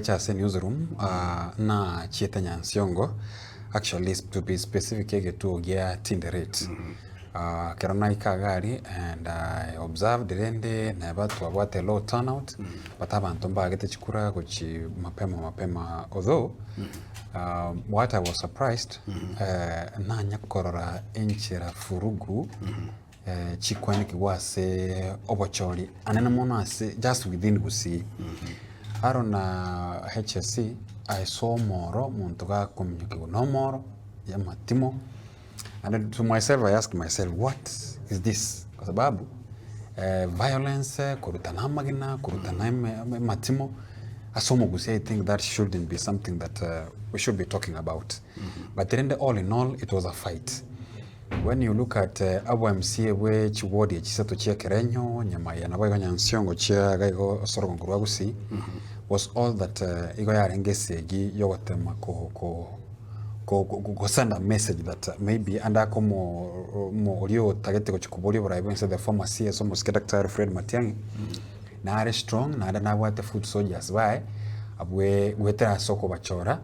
chase newsroom na chieta nyansiongo actually to be specific yege tu ogia Tinderet kerona ikagari and I observed rende na batu abwate low turnout but abantu mbagete chikura kuchi mapema although what I was surprised na nyakorora enchera furugu chikwani kiwase obochori anena mono ase just within Gusii arona HSC I saw moro muntu ga communicate no moro ya matimo and to myself I asked myself what is this kwa sababu violence kurutana magina kurutana matimo asomo Gusii. I think that shouldn't be something that we should be talking about but then all in all it was a fight. When you look at abo MCA we chiwodi chisato chia kerenyo nyama ya nabayo nyansiongo chia gaigo sorogo ngurwa Gusii was all that igo ya rengesegi yogotema ko send a message that maybe anda mo olio tagete ko chikubuli bora said the former CS almost Dr. Fred Matiang'i na are strong na ada na wate footsoldiers why abwe wetera soko bachora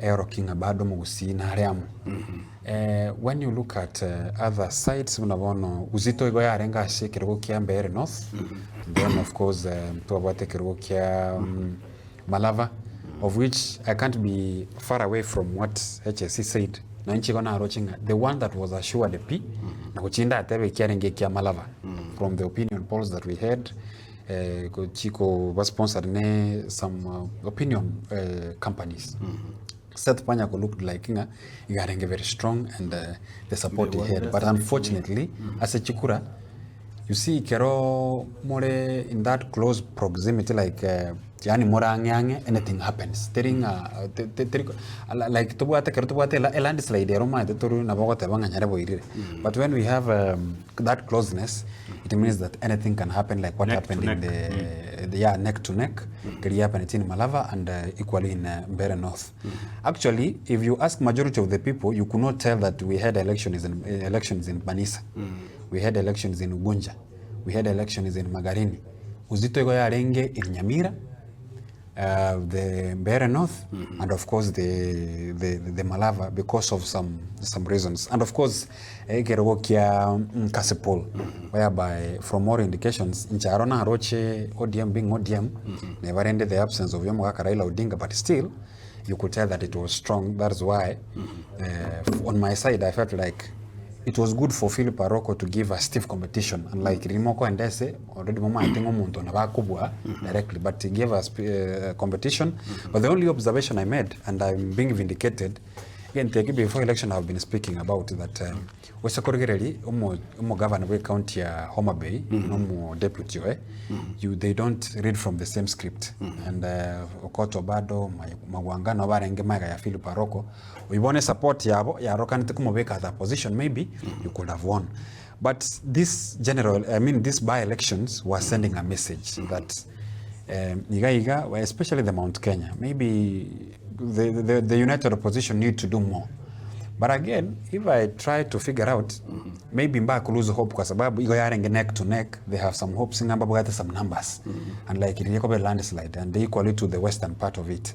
ero kinga bado mu Gusii na areamu. When you look at other sites unabono uzito igo ya renga shekero kia Mbeere North then of course to abate kero kia Malava of which I can't be far away from what HSC said na nchi gona arochinga the one that was assured the P na kuchinda atebe kia renge kia Malava from the opinion polls that we had chiko was sponsored ne some opinion companies Seth Panyako looked like Igarenge very strong and the support he had. But unfortunately, as a Chikura, you see Kero more in that close proximity, like yani more anyange, anything happens. Tering like tubuate a landslide Roma the Turu Nabogota Banga. But when we have that closeness, it means that anything can happen, like what happened in the neck to neck. It happened in Malava and equally in Mbeere North. Actually, if you ask majority of the people, you could not tell that we had elections in Banisa. We had elections in Ugunja. We had elections in Magarini. Uzito igo ya renge in Nyamira, the Mbeere North, and of course the Malava because of some reasons. And of course, Kerogokia Kasipol, whereby from more indications, Incharona Roche, ODM being ODM, never ended the absence of Yomogaka Raila Odinga, but still, you could tell that it was strong. That's why, on my side, I felt like it was good for Philip Aroko to give a stiff competition, unlike Rimoko and Dese, already Mama I think Omuntu na bakubwa directly, but he gave us competition. But the only observation I made, and I'm being vindicated, again, before election I've been speaking about that Wesakorgereli, Omo governor we county Homa Bay, Omo deputy, they don't read from the same script. And Okoto Bado, Magwangano Barenge Maga ya Philip Aroko, we want to support Yabo, Yarokan Tekumobeka at that position, maybe you could have won. But these by-elections were sending a message that especially the Mount Kenya, maybe the united opposition need to do more. But again, if I try to figure out, maybe Mbak lose hope kwa sababu igo yarenge neck to neck, they have some hopes in some numbers. And like it is a landslide and equally to the western part of it.